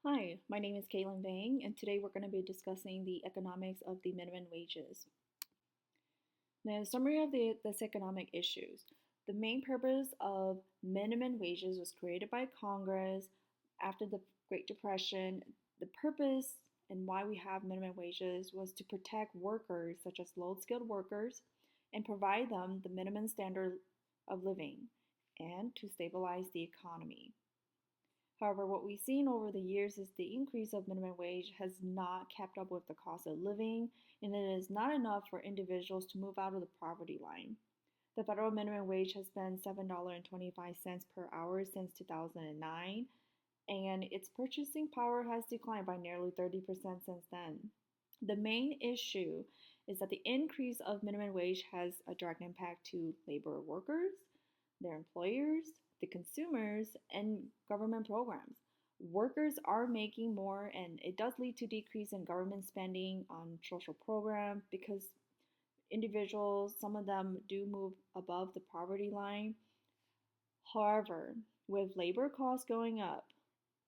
Hi, my name is Caitlin Vang, and today we're going to be discussing the economics of the minimum wages. Now, summary of this economic issues. The main purpose of minimum wages was created by Congress after the Great Depression. The purpose and why we have minimum wages was to protect workers, such as low-skilled workers, and provide them the minimum standard of living and to stabilize the economy. However, what we've seen over the years is the increase of minimum wage has not kept up with the cost of living, and it is not enough for individuals to move out of the poverty line. The federal minimum wage has been $7.25 per hour since 2009, and its purchasing power has declined by nearly 30% since then. The main issue is that the increase of minimum wage has a direct impact to labor workers, their employers, the consumers, and government programs. Workers are making more, and it does lead to decrease in government spending on social programs because individuals, some of them do move above the poverty line. However, with labor costs going up,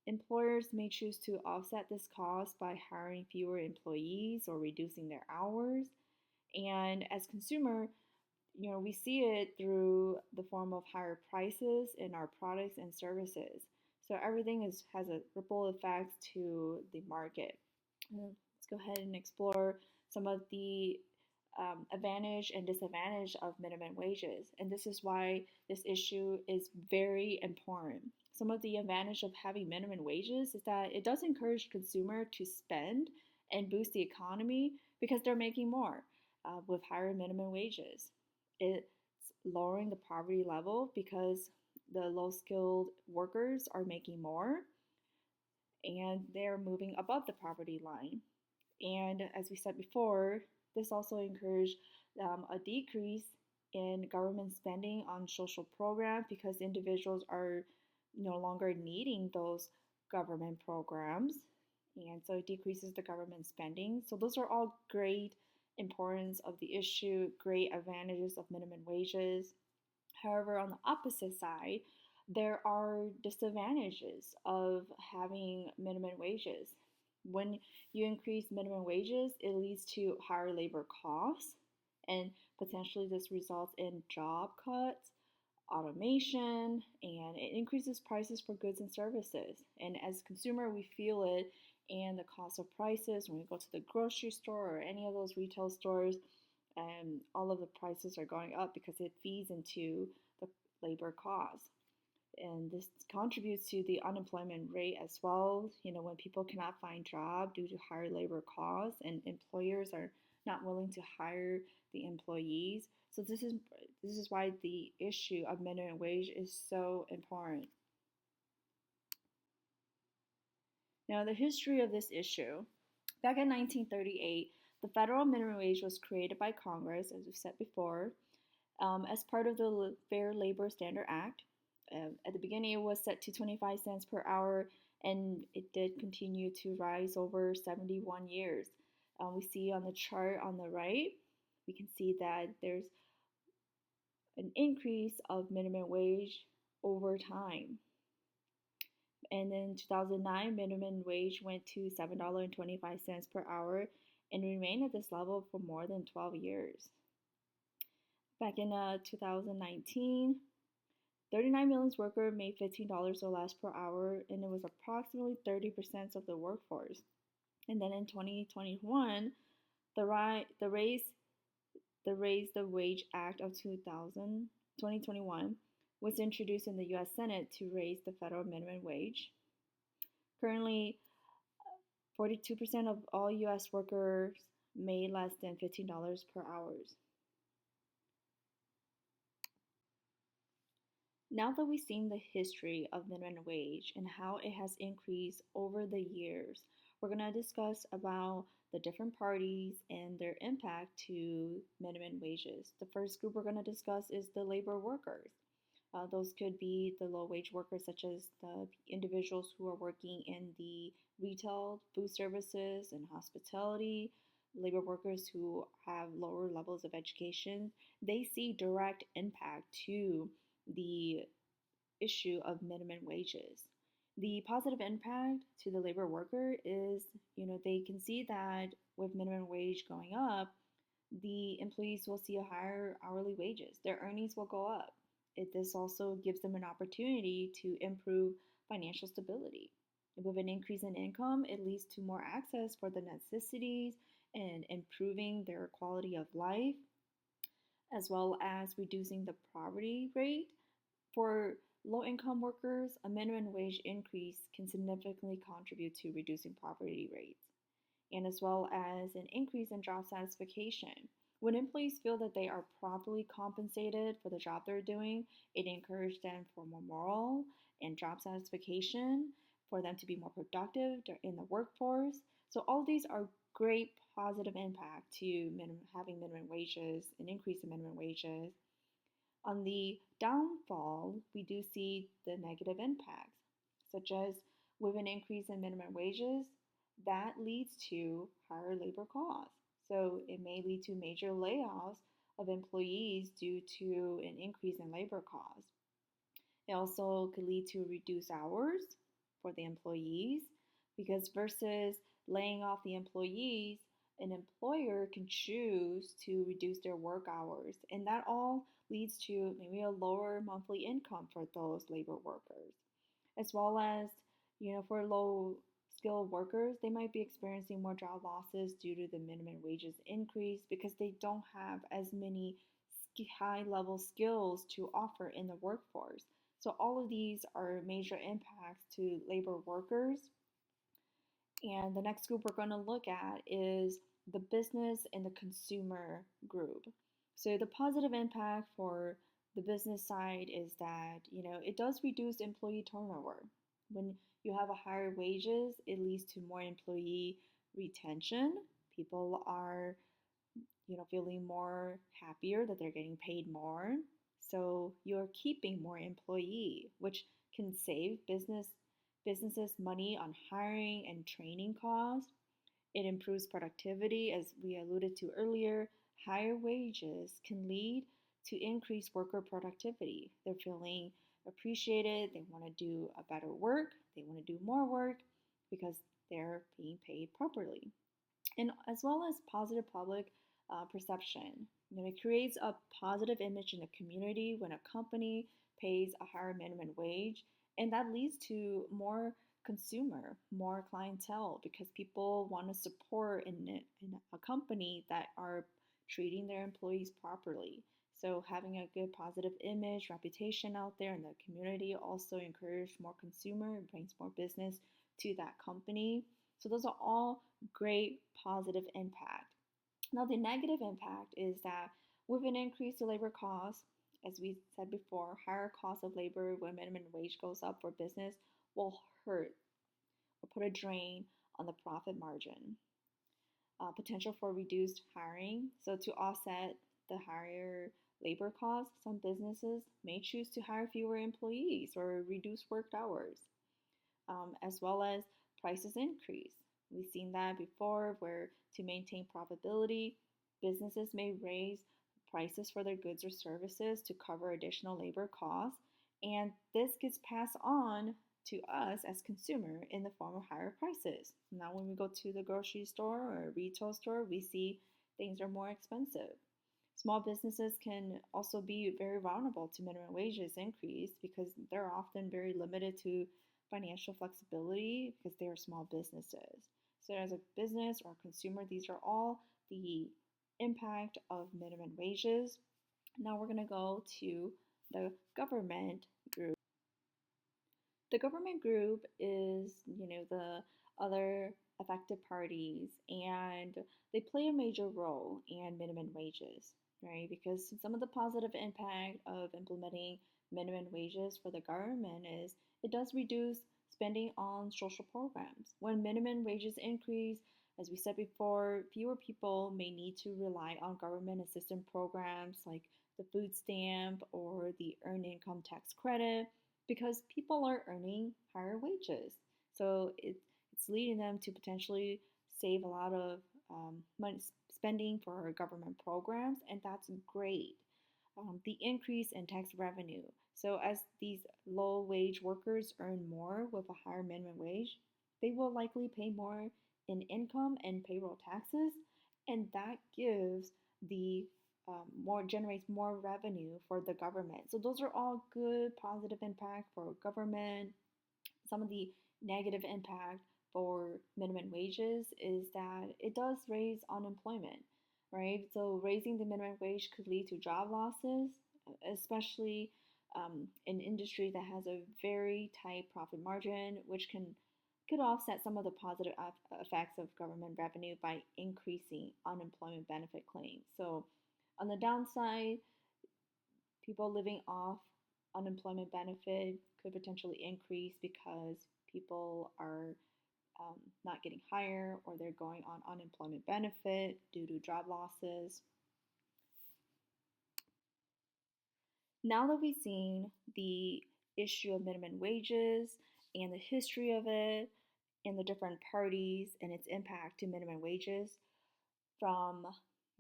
employers may choose to offset this cost by hiring fewer employees or reducing their hours. And as consumer, we see it through the form of higher prices in our products and services. So everything has a ripple effect to the market. Let's go ahead and explore some of the advantage and disadvantage of minimum wages. And this is why this issue is very important. Some of the advantage of having minimum wages is that it does encourage consumer to spend and boost the economy because they're making more with higher minimum wages. It's lowering the poverty level because the low skilled workers are making more and they're moving above the poverty line. And as we said before, this also encouraged a decrease in government spending on social programs because individuals are no longer needing those government programs. And so it decreases the government spending. So those are all great importance of the issue, great advantages of minimum wages. However, on the opposite side, there are disadvantages of having minimum wages. When you increase minimum wages, it leads to higher labor costs, and potentially this results in job cuts, automation, and it increases prices for goods and services. And as consumer, we feel it in the cost of prices when we go to the grocery store or any of those retail stores. And all of the prices are going up because it feeds into the labor costs. And this contributes to the unemployment rate as well. When people cannot find job due to higher labor costs and employers are not willing to hire the employees. So this is why the issue of minimum wage is so important. Now, the history of this issue. Back in 1938, the federal minimum wage was created by Congress, as we've said before, as part of the Fair Labor Standard Act. At the beginning, it was set to 25 cents per hour, and it did continue to rise over 71 years. We see on the chart on the right, we can see that there's an increase of minimum wage over time. And in 2009, minimum wage went to $7.25 per hour and remained at this level for more than 12 years. Back in 2019, 39 million workers made $15 or less per hour, and it was approximately 30% of the workforce. And then in 2021, the Raise the Wage Act of 2021 was introduced in the U.S. Senate to raise the federal minimum wage. Currently, 42% of all U.S. workers made less than $15 per hour. Now that we've seen the history of minimum wage and how it has increased over the years, we're going to discuss about the different parties and their impact to minimum wages. The first group we're going to discuss is the labor workers. Those could be the low wage workers, such as the individuals who are working in the retail, food services, and hospitality. Labor workers who have lower levels of education, they see direct impact to the issue of minimum wages. The positive impact to the labor worker is, they can see that with minimum wage going up, the employees will see a higher hourly wages. Their earnings will go up. This also gives them an opportunity to improve financial stability. With an increase in income, it leads to more access for the necessities and improving their quality of life, as well as reducing the poverty rate. For low income workers, a minimum wage increase can significantly contribute to reducing poverty rates, and as well as an increase in job satisfaction. When employees feel that they are properly compensated for the job they're doing, it encourages them for more moral and job satisfaction, for them to be more productive in the workforce. So all of these are great positive impact to having minimum wages, an increase in minimum wages. On the downfall, we do see the negative impacts, such as with an increase in minimum wages, that leads to higher labor costs. So it may lead to major layoffs of employees due to an increase in labor costs. It also could lead to reduced hours for the employees, because versus laying off the employees, an employer can choose to reduce their work hours, and that all leads to maybe a lower monthly income for those labor workers, as well as, for low skilled workers, they might be experiencing more job losses due to the minimum wages increase because they don't have as many high level skills to offer in the workforce. So all of these are major impacts to labor workers. And the next group we're going to look at is the business and the consumer group. So the positive impact for the business side is that, it does reduce employee turnover. When you have a higher wages, it leads to more employee retention. People are, feeling more happier that they're getting paid more. So you're keeping more employee, which can save businesses money on hiring and training costs. It improves productivity, as we alluded to earlier. Higher wages can lead to increased worker productivity. They're feeling appreciated, they want to do a better work, they want to do more work because they're being paid properly. And as well as positive public perception. It creates a positive image in the community when a company pays a higher minimum wage, and that leads to more consumer, more clientele, because people want to support in a company that are treating their employees properly. So having a good positive image, reputation out there in the community also encourages more consumer and brings more business to that company. So those are all great positive impact. Now the negative impact is that with an increase in labor costs, as we said before, higher cost of labor when minimum wage goes up for business will hurt or put a drain on the profit margin. Potential for reduced hiring. So to offset the higher labor costs, some businesses may choose to hire fewer employees or reduce worked hours, as well as prices increase. We've seen that before, where to maintain profitability, businesses may raise prices for their goods or services to cover additional labor costs, and this gets passed on to us as consumer in the form of higher prices. Now when we go to the grocery store or a retail store, we see things are more expensive. Small businesses can also be very vulnerable to minimum wages increase because they're often very limited to financial flexibility because they are small businesses. So as a business or consumer, these are all the impact of minimum wages. Now we're going to go to the government group. The government group is, the other affected parties, and they play a major role in minimum wages, right? Because some of the positive impact of implementing minimum wages for the government is it does reduce spending on social programs. When minimum wages increase, as we said before, fewer people may need to rely on government assistance programs like the food stamp or the earned income tax credit because people are earning higher wages. So it's leading them to potentially save a lot of money spending for government programs, and that's great. The increase in tax revenue So as these low wage workers earn more with a higher minimum wage, they will likely pay more in income and payroll taxes, and that gives the more generates more revenue for the government. So those are all good positive impact for government. Some of the negative impact for minimum wages is that it does raise unemployment, right? So raising the minimum wage could lead to job losses, especially in industry that has a very tight profit margin, which could offset some of the positive effects of government revenue by increasing unemployment benefit claims. So on the downside, people living off unemployment benefit could potentially increase because people are not getting hired or they're going on unemployment benefit due to job losses. Now that we've seen the issue of minimum wages and the history of it and the different parties and its impact to minimum wages, from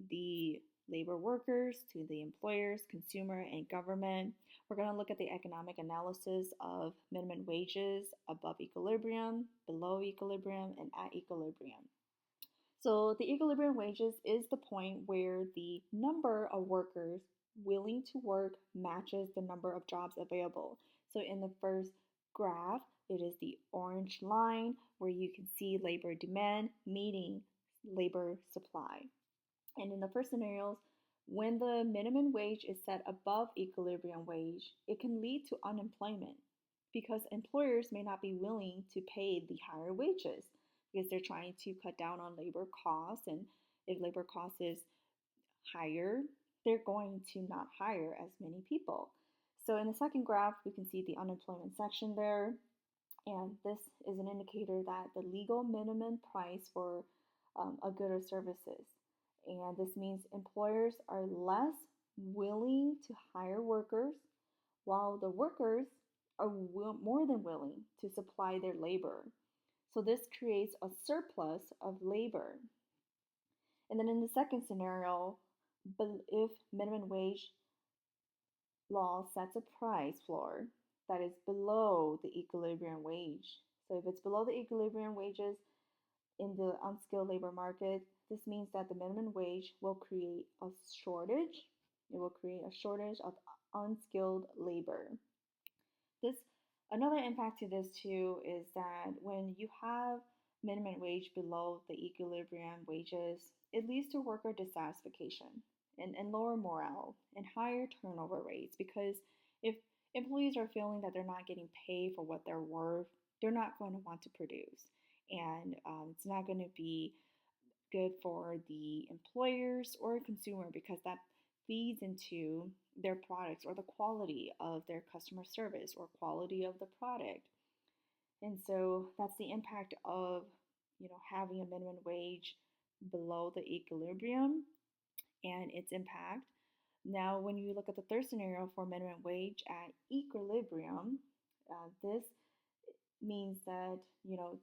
the labor workers to the employers, consumer, and government. We're going to look at the economic analysis of minimum wages above equilibrium, below equilibrium, and at equilibrium. So the equilibrium wages is the point where the number of workers willing to work matches the number of jobs available. So in the first graph, it is the orange line where you can see labor demand meeting labor supply. And in the first scenarios, when the minimum wage is set above equilibrium wage, it can lead to unemployment because employers may not be willing to pay the higher wages because they're trying to cut down on labor costs. And if labor cost is higher, they're going to not hire as many people. So in the second graph, we can see the unemployment section there. And this is an indicator that the legal minimum price for a good or services. And this means employers are less willing to hire workers, while the workers are more than willing to supply their labor. So this creates a surplus of labor. And then in the second scenario, if minimum wage law sets a price floor that is below the equilibrium wage. So if it's below the equilibrium wages in the unskilled labor market, this means that the minimum wage will create a shortage. It will create a shortage of unskilled labor. This another impact to this too is that when you have minimum wage below the equilibrium wages, it leads to worker dissatisfaction and lower morale and higher turnover rates because if employees are feeling that they're not getting paid for what they're worth, they're not going to want to produce. And it's not going to be good for the employers or consumer because that feeds into their products or the quality of their customer service or quality of the product. And so that's the impact of having a minimum wage below the equilibrium and its impact. Now, when you look at the third scenario for minimum wage at equilibrium, this means that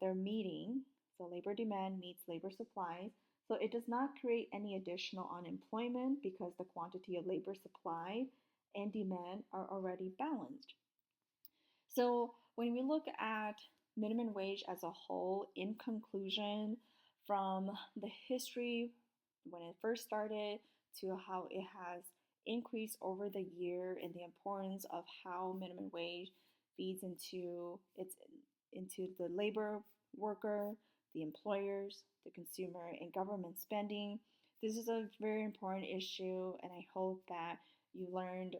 they're meeting, so labor demand meets labor supplies. So it does not create any additional unemployment because the quantity of labor supplied and demand are already balanced. So when we look at minimum wage as a whole, in conclusion, from the history when it first started to how it has increased over the year and the importance of how minimum wage feeds into the labor worker, the employers, the consumer, and government spending. This is a very important issue, and I hope that you learned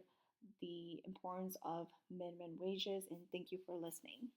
the importance of minimum wages, and thank you for listening.